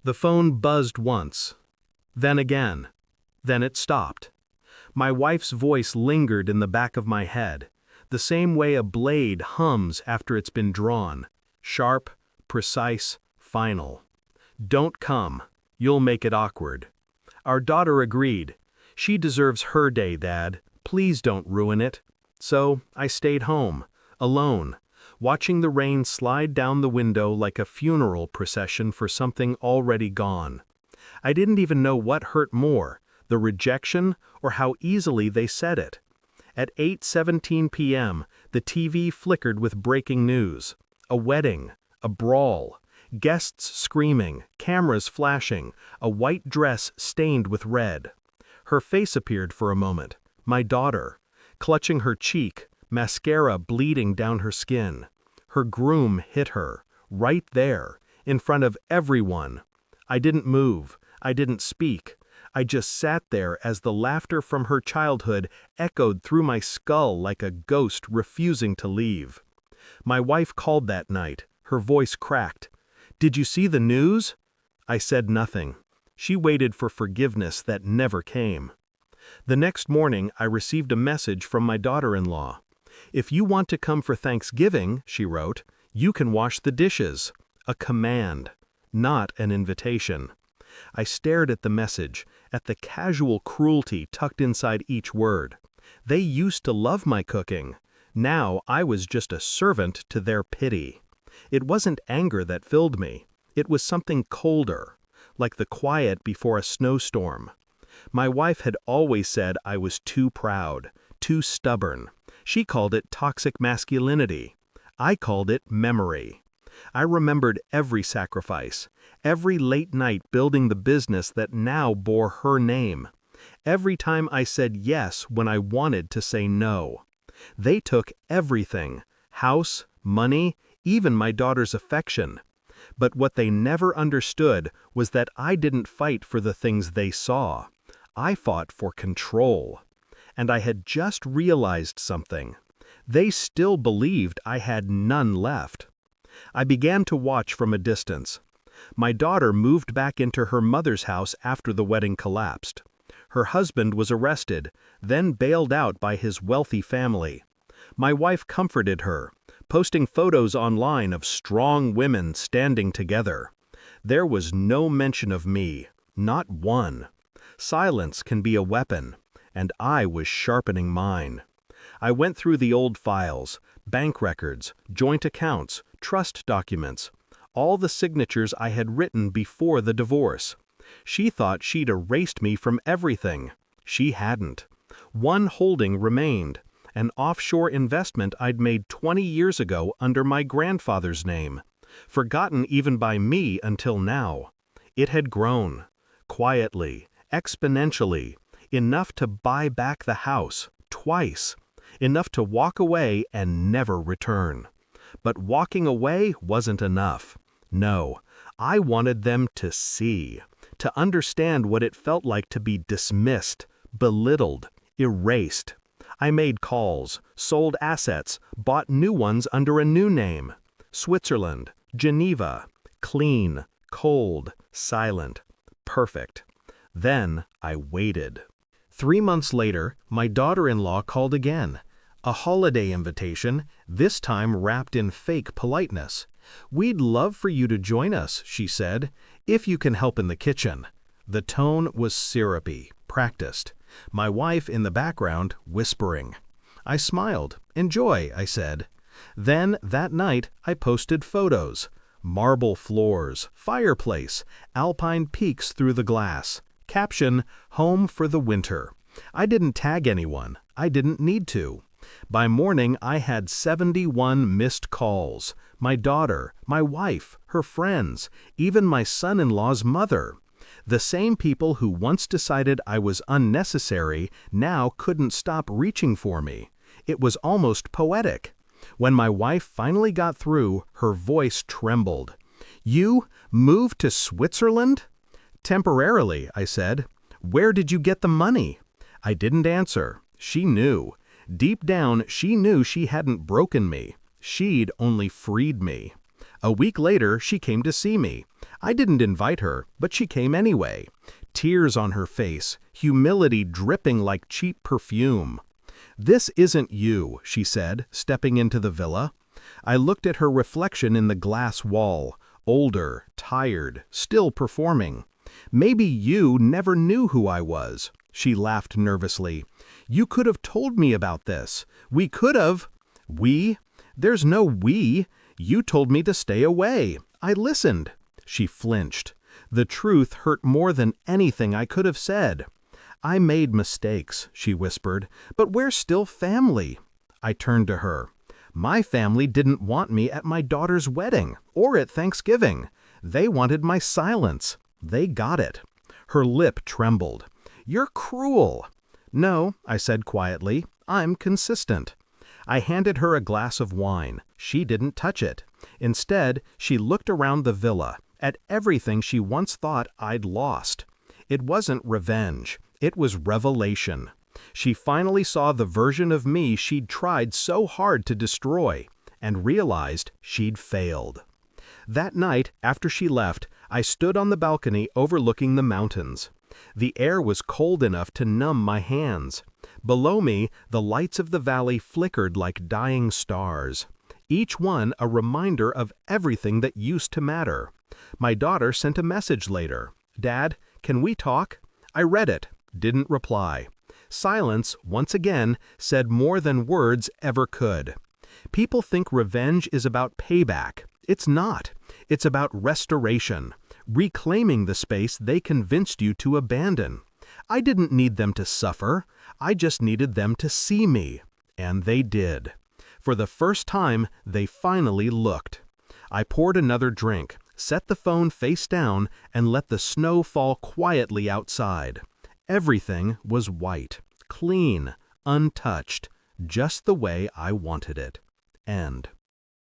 The phone buzzed once, then again, then it stopped. My wife's voice lingered in the back of my head, the same way a blade hums after it's been drawn, sharp, precise, final. "Don't come. You'll make it awkward." Our daughter agreed. "She deserves her day, Dad. Please don't ruin it." So I stayed home, alone, watching the rain slide down the window like a funeral procession for something already gone. I didn't even know what hurt more, the rejection or how easily they said it. At 8:17 p.m., the TV flickered with breaking news. A wedding, a brawl, guests screaming, cameras flashing, a white dress stained with red. Her face appeared for a moment, my daughter, clutching her cheek, mascara bleeding down her skin. Her groom hit her, right there, in front of everyone. I didn't move, I didn't speak. I just sat there as the laughter from her childhood echoed through my skull like a ghost refusing to leave. My wife called that night, her voice cracked. "Did you see the news?" I said nothing. She waited for forgiveness that never came. The next morning, I received a message from my daughter-in-law. "If you want to come for Thanksgiving," she wrote, "you can wash the dishes." A command, not an invitation. I stared at the message, at the casual cruelty tucked inside each word. They used to love my cooking. Now I was just a servant to their pity. It wasn't anger that filled me. It was something colder, like the quiet before a snowstorm. My wife had always said I was too proud, too stubborn. She called it toxic masculinity. I called it memory. I remembered every sacrifice, every late night building the business that now bore her name. Every time I said yes when I wanted to say no. They took everything, house, money, even my daughter's affection. But what they never understood was that I didn't fight for the things they saw. I fought for control. And I had just realized something. They still believed I had none left. I began to watch from a distance. My daughter moved back into her mother's house after the wedding collapsed. Her husband was arrested, then bailed out by his wealthy family. My wife comforted her, posting photos online of strong women standing together. There was no mention of me, not one. Silence can be a weapon, and I was sharpening mine. I went through the old files, bank records, joint accounts, trust documents, all the signatures I had written before the divorce. She thought she'd erased me from everything. She hadn't. One holding remained, an offshore investment I'd made 20 years ago under my grandfather's name, forgotten even by me until now. It had grown, quietly, exponentially, enough to buy back the house, twice, enough to walk away and never return. But walking away wasn't enough. No, I wanted them to see, to understand what it felt like to be dismissed, belittled, erased. I made calls, sold assets, bought new ones under a new name. Switzerland, Geneva, clean, cold, silent, perfect. Then I waited. 3 months later, my daughter-in-law called again. A holiday invitation, this time wrapped in fake politeness. "We'd love for you to join us," she said, "if you can help in the kitchen." The tone was syrupy, practiced. My wife in the background, whispering. I smiled. "Enjoy," I said. Then, that night, I posted photos. Marble floors, fireplace, alpine peaks through the glass. Caption, "Home for the winter." I didn't tag anyone. I didn't need to. By morning, I had 71 missed calls. My daughter, my wife, her friends, even my son-in-law's mother. The same people who once decided I was unnecessary now couldn't stop reaching for me. It was almost poetic. When my wife finally got through, her voice trembled. "You moved to Switzerland?" "Temporarily," I said. "Where did you get the money?" I didn't answer. She knew. Deep down, she knew she hadn't broken me. She'd only freed me. A week later, she came to see me. I didn't invite her, but she came anyway. Tears on her face, humility dripping like cheap perfume. "This isn't you," she said, stepping into the villa. I looked at her reflection in the glass wall, older, tired, still performing. "Maybe you never knew who I was." She laughed nervously. "You could have told me about this. We could have." "We? There's no we. You told me to stay away. I listened." She flinched. The truth hurt more than anything I could have said. "I made mistakes," she whispered, "but we're still family." I turned to her. "My family didn't want me at my daughter's wedding, or at Thanksgiving. They wanted my silence. They got it." Her lip trembled. "You're cruel." "No," I said quietly, "I'm consistent." I handed her a glass of wine. She didn't touch it. Instead, she looked around the villa, at everything she once thought I'd lost. It wasn't revenge. It was revelation. She finally saw the version of me she'd tried so hard to destroy, and realized she'd failed. That night, after she left, I stood on the balcony overlooking the mountains. The air was cold enough to numb my hands. Below me, the lights of the valley flickered like dying stars. Each one a reminder of everything that used to matter. My daughter sent a message later. "Dad, can we talk?" I read it, didn't reply. Silence, once again, said more than words ever could. People think revenge is about payback. It's not. It's about restoration, reclaiming the space they convinced you to abandon. I didn't need them to suffer. I just needed them to see me. And they did. For the first time, they finally looked. I poured another drink, set the phone face down, and let the snow fall quietly outside. Everything was white, clean, untouched, just the way I wanted it. End.